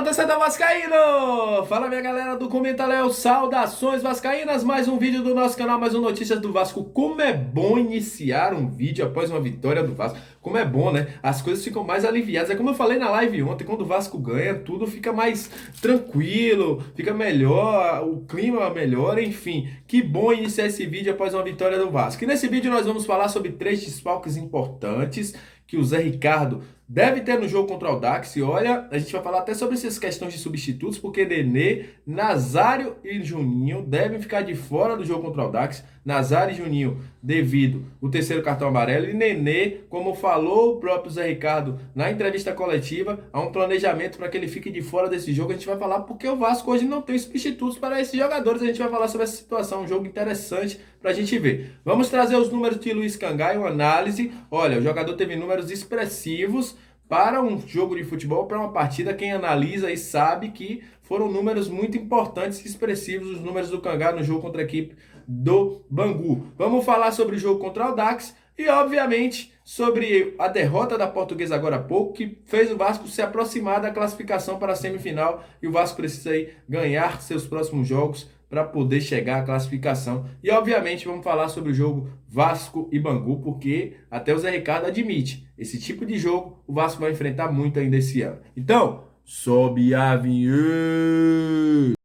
Torcedor Vascaíno! Fala minha galera do Comenta Léo, saudações vascaínas, mais um vídeo do nosso canal, mais um Notícias do Vasco. Como é bom iniciar um vídeo após uma vitória do Vasco, como é bom, né? As coisas ficam mais aliviadas, é como eu falei na live ontem, quando o Vasco ganha, tudo fica mais tranquilo, fica melhor, o clima melhora, enfim. Que bom iniciar esse vídeo após uma vitória do Vasco. E nesse vídeo nós vamos falar sobre três desfalques importantes que o Zé Ricardo deve ter no jogo contra o Audax. E olha, a gente vai falar até sobre essas questões de substitutos, porque Nenê, Nazário e Juninho devem ficar de fora do jogo contra o Audax. Nazário e Juninho, devido o terceiro cartão amarelo. E Nenê, como falou o próprio Zé Ricardo na entrevista coletiva, há um planejamento para que ele fique de fora desse jogo. A gente vai falar porque o Vasco hoje não tem substitutos para esses jogadores. A gente vai falar sobre essa situação, um jogo interessante para a gente ver. Vamos trazer os números de Luiz Cangá, uma análise. Olha, o jogador teve números expressivos para um jogo de futebol, para uma partida. Quem analisa e sabe que foram números muito importantes e expressivos os números do Cangá no jogo contra a equipe do Bangu. Vamos falar sobre o jogo contra o Audax e, obviamente, sobre a derrota da Portuguesa agora há pouco, que fez o Vasco se aproximar da classificação para a semifinal, e o Vasco precisa aí ganhar seus próximos jogos para poder chegar à classificação. E, obviamente, vamos falar sobre o jogo Vasco e Bangu, porque até o Zé Ricardo admite, esse tipo de jogo o Vasco vai enfrentar muito ainda esse ano. Então, sobe a vinheta!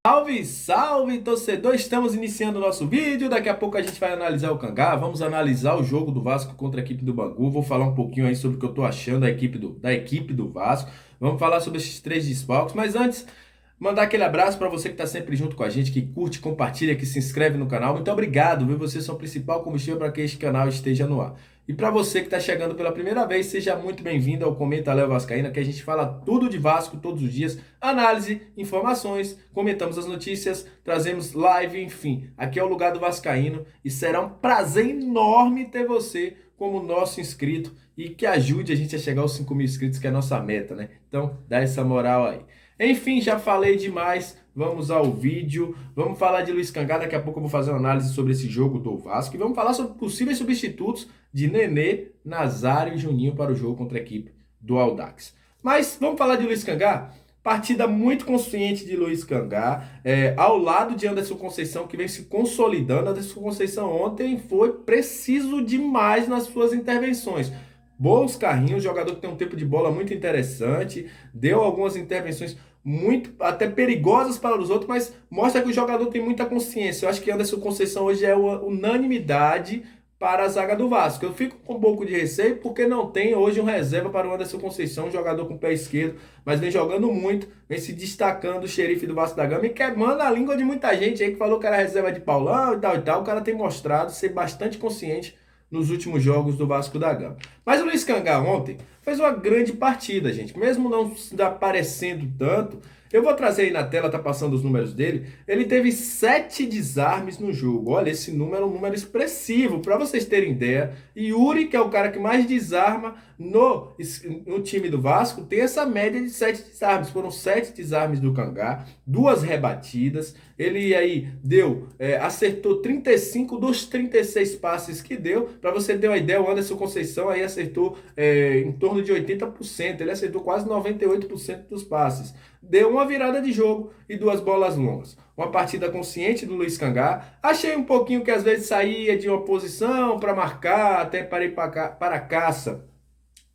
Salve, salve, torcedor! Estamos iniciando o nosso vídeo. Daqui a pouco a gente vai analisar o Cangá. Vamos analisar o jogo do Vasco contra a equipe do Bangu. Vou falar um pouquinho aí sobre o que eu tô achando da equipe do Vasco. Vamos falar sobre esses três desfalques. Mas antes, mandar aquele abraço para você que está sempre junto com a gente, que curte, compartilha, que se inscreve no canal. Muito obrigado, viu? Vocês são o principal combustível para que este canal esteja no ar. E para você que está chegando pela primeira vez, seja muito bem-vindo ao Comenta Léo Vascaína, que a gente fala tudo de Vasco todos os dias, análise, informações, comentamos as notícias, trazemos live, enfim. Aqui é o lugar do Vascaíno e será um prazer enorme ter você como nosso inscrito e que ajude a gente a chegar aos 5.000 inscritos, que é a nossa meta, né? Então, dá essa moral aí. Enfim, já falei demais, vamos ao vídeo. Vamos falar de Luiz Cangá, daqui a pouco eu vou fazer uma análise sobre esse jogo do Vasco. E vamos falar sobre possíveis substitutos de Nenê, Nazário e Juninho para o jogo contra a equipe do Audax. Mas vamos falar de Luiz Cangá? Partida muito consciente de Luiz Cangá, ao lado de Anderson Conceição, que vem se consolidando. Anderson Conceição ontem foi preciso demais nas suas intervenções. Bons carrinhos, jogador que tem um tempo de bola muito interessante, deu algumas intervenções muito até perigosas para os outros, mas mostra que o jogador tem muita consciência. Eu acho que Anderson Conceição hoje é uma unanimidade para a zaga do Vasco. Eu fico com um pouco de receio porque não tem hoje um reserva para o Anderson Conceição, um jogador com pé esquerdo, mas vem jogando muito, vem se destacando, o xerife do Vasco da Gama, e queimando a língua de muita gente aí que falou que era reserva de Paulão e tal e tal. O cara tem mostrado ser bastante consciente nos últimos jogos do Vasco da Gama. Mas o Luiz Cangá ontem fez uma grande partida, gente. Mesmo não aparecendo tanto, eu vou trazer aí na tela, tá passando os números dele. Ele teve 7 desarmes no jogo. Olha, esse número é um número expressivo, para vocês terem ideia. Yuri, que é o cara que mais desarma no time do Vasco, tem essa média de 7 desarmes. Foram 7 desarmes do Cangá, 2 rebatidas. Ele aí acertou 35 dos 36 passes que deu. Para você ter uma ideia, o Anderson Conceição aí acertou em torno de 80%. Ele acertou quase 98% dos passes. Deu uma virada de jogo e 2 bolas longas. Uma partida consciente do Luiz Cangá. Achei um pouquinho que às vezes saía de uma posição para marcar, até para ir para a caça,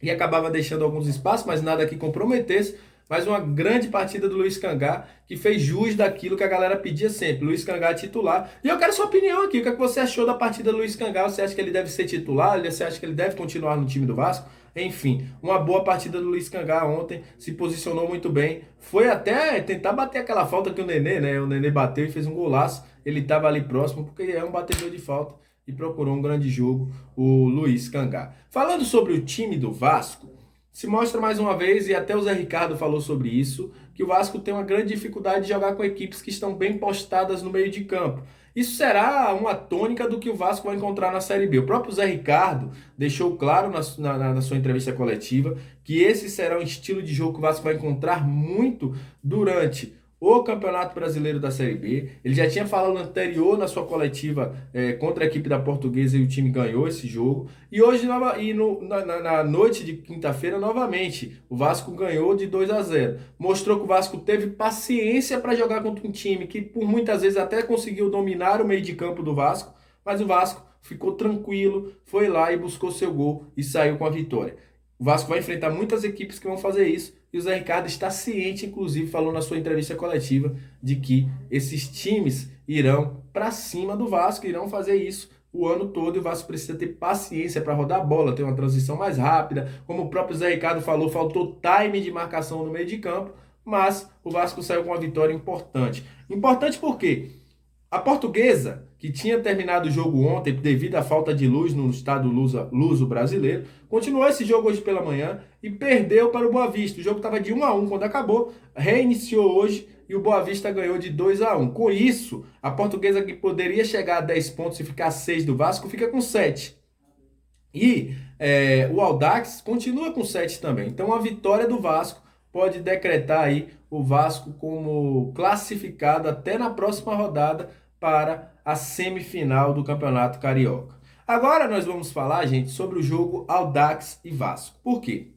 e acabava deixando alguns espaços, mas nada que comprometesse. Mas uma grande partida do Luiz Cangá, que fez jus daquilo que a galera pedia sempre. Luiz Cangá titular. E eu quero sua opinião aqui. O que é que você achou da partida do Luiz Cangá? Você acha que ele deve ser titular? Você acha que ele deve continuar no time do Vasco? Enfim, uma boa partida do Luiz Cangá ontem. Se posicionou muito bem. Foi até tentar bater aquela falta que o Nenê, né? O Nenê bateu e fez um golaço. Ele estava ali próximo, porque é um batedor de falta. E procurou um grande jogo, o Luiz Cangá. Falando sobre o time do Vasco, se mostra mais uma vez, e até o Zé Ricardo falou sobre isso, que o Vasco tem uma grande dificuldade de jogar com equipes que estão bem postadas no meio de campo. Isso será uma tônica do que o Vasco vai encontrar na Série B. O próprio Zé Ricardo deixou claro na sua entrevista coletiva que esse será um estilo de jogo que o Vasco vai encontrar muito durante o Campeonato Brasileiro da Série B. Ele já tinha falado anterior na sua coletiva contra a equipe da Portuguesa e o time ganhou esse jogo. E hoje, na noite de quinta-feira, novamente, o Vasco ganhou de 2-0. Mostrou que o Vasco teve paciência para jogar contra um time que, por muitas vezes, até conseguiu dominar o meio de campo do Vasco, mas o Vasco ficou tranquilo, foi lá e buscou seu gol e saiu com a vitória. O Vasco vai enfrentar muitas equipes que vão fazer isso e o Zé Ricardo está ciente, inclusive, falou na sua entrevista coletiva, de que esses times irão para cima do Vasco, irão fazer isso o ano todo e o Vasco precisa ter paciência para rodar a bola, ter uma transição mais rápida. Como o próprio Zé Ricardo falou, faltou time de marcação no meio de campo, mas o Vasco saiu com uma vitória importante. Importante por quê? A Portuguesa, que tinha terminado o jogo ontem devido à falta de luz no estado luso brasileiro, continuou esse jogo hoje pela manhã e perdeu para o Boa Vista. O jogo estava de 1-1 quando acabou, reiniciou hoje e o Boa Vista ganhou de 2-1. Com isso, a Portuguesa, que poderia chegar a 10 pontos e ficar a 6 do Vasco, fica com 7. E o Audax continua com 7 também. Então a vitória do Vasco pode decretar aí o Vasco como classificado até na próxima rodada para a semifinal do Campeonato Carioca. Agora nós vamos falar, gente, sobre o jogo Audax e Vasco. Por quê?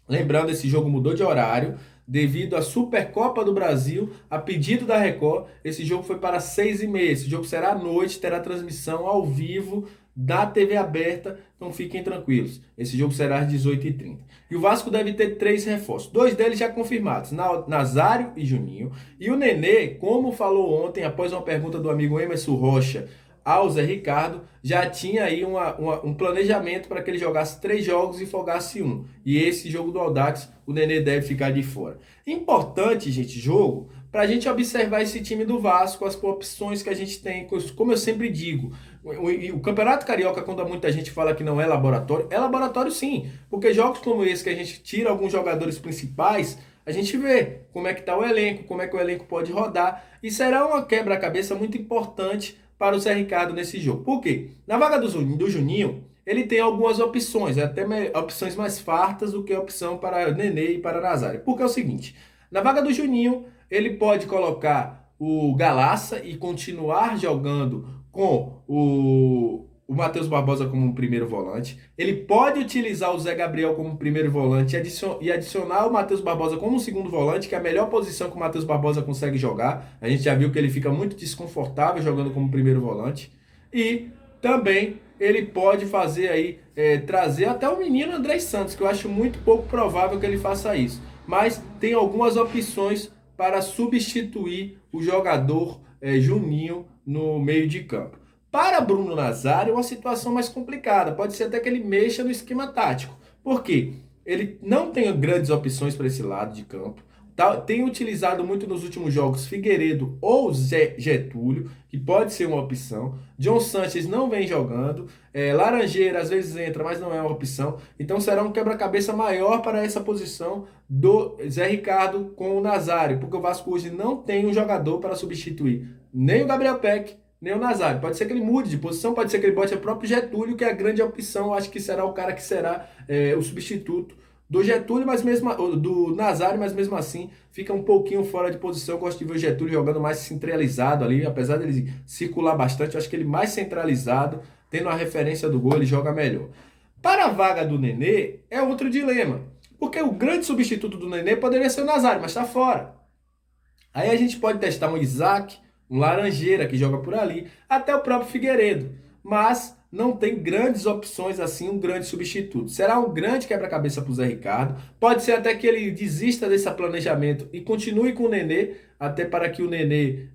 Lembrando, esse jogo mudou de horário devido à Supercopa do Brasil, a pedido da Record. Esse jogo foi para 6h30. Esse jogo será à noite, terá transmissão ao vivo da TV aberta, então fiquem tranquilos. Esse jogo será às 18h30. E o Vasco deve ter 3 reforços, 2 deles já confirmados, Nazário e Juninho. E o Nenê, como falou ontem, após uma pergunta do amigo Emerson Rocha ao Zé Ricardo, já tinha aí um planejamento para que ele jogasse 3 jogos e folgasse 1. E esse jogo do Audax, o Nenê deve ficar de fora. Importante, gente, jogo, para a gente observar esse time do Vasco, as opções que a gente tem, como eu sempre digo. O Campeonato Carioca, quando muita gente fala que não é laboratório sim, porque jogos como esse, que a gente tira alguns jogadores principais, a gente vê como é que está o elenco, como é que o elenco pode rodar, e será uma quebra-cabeça muito importante para o Zé Ricardo nesse jogo. Por quê? Na vaga do Juninho, ele tem algumas opções, até opções mais fartas do que a opção para Nenê e para Nazário. Porque é o seguinte, na vaga do Juninho, ele pode colocar o Galaça e continuar jogando com o Matheus Barbosa como um primeiro volante. Ele pode utilizar o Zé Gabriel como primeiro volante e adicionar o Matheus Barbosa como segundo volante, que é a melhor posição que o Matheus Barbosa consegue jogar. A gente já viu que ele fica muito desconfortável jogando como primeiro volante. E também ele pode fazer aí, trazer até o menino André Santos, que eu acho muito pouco provável que ele faça isso. Mas tem algumas opções para substituir o jogador Juninho no meio de campo. Para Bruno Nazário é uma situação mais complicada, pode ser até que ele mexa no esquema tático. Por quê? Ele não tem grandes opções para esse lado de campo. Tem utilizado muito nos últimos jogos Figueiredo ou Getúlio, que pode ser uma opção. John Sanches não vem jogando. Laranjeira às vezes entra, mas não é uma opção. Então será um quebra-cabeça maior para essa posição do Zé Ricardo com o Nazário, porque o Vasco hoje não tem um jogador para substituir nem o Gabriel Peck, nem o Nazário. Pode ser que ele mude de posição, pode ser que ele bote o próprio Getúlio, que é a grande opção. Acho que será o cara que será o substituto do Getúlio, mas mesmo do Nazário, mas mesmo assim fica um pouquinho fora de posição. Eu gosto de ver o Getúlio jogando mais centralizado ali, apesar dele circular bastante, eu acho que ele mais centralizado, tendo a referência do gol, ele joga melhor. Para a vaga do Nenê, é outro dilema, porque o grande substituto do Nenê poderia ser o Nazário, mas está fora. Aí a gente pode testar um Isaac, um Laranjeira que joga por ali, até o próprio Figueiredo, mas não tem grandes opções assim, um grande substituto. Será um grande quebra-cabeça para o Zé Ricardo. Pode ser até que ele desista desse planejamento e continue com o Nenê, até para que o Nenê,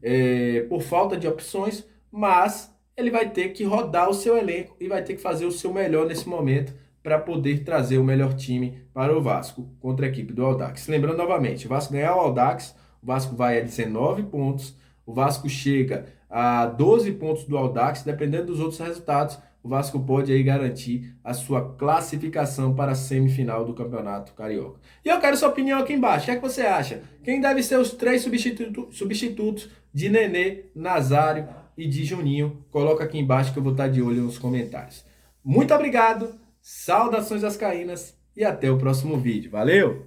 por falta de opções, mas ele vai ter que rodar o seu elenco e vai ter que fazer o seu melhor nesse momento para poder trazer o melhor time para o Vasco contra a equipe do Audax. Lembrando novamente, o Vasco ganhar o Audax, o Vasco vai a 19 pontos, o Vasco chega a 12 pontos do Audax, dependendo dos outros resultados, o Vasco pode aí garantir a sua classificação para a semifinal do Campeonato Carioca. E eu quero sua opinião aqui embaixo. O que é que você acha? Quem deve ser os 3 substitutos de Nenê, Nazário e de Juninho? Coloca aqui embaixo que eu vou estar de olho nos comentários. Muito obrigado, saudações vascaínas e até o próximo vídeo. Valeu!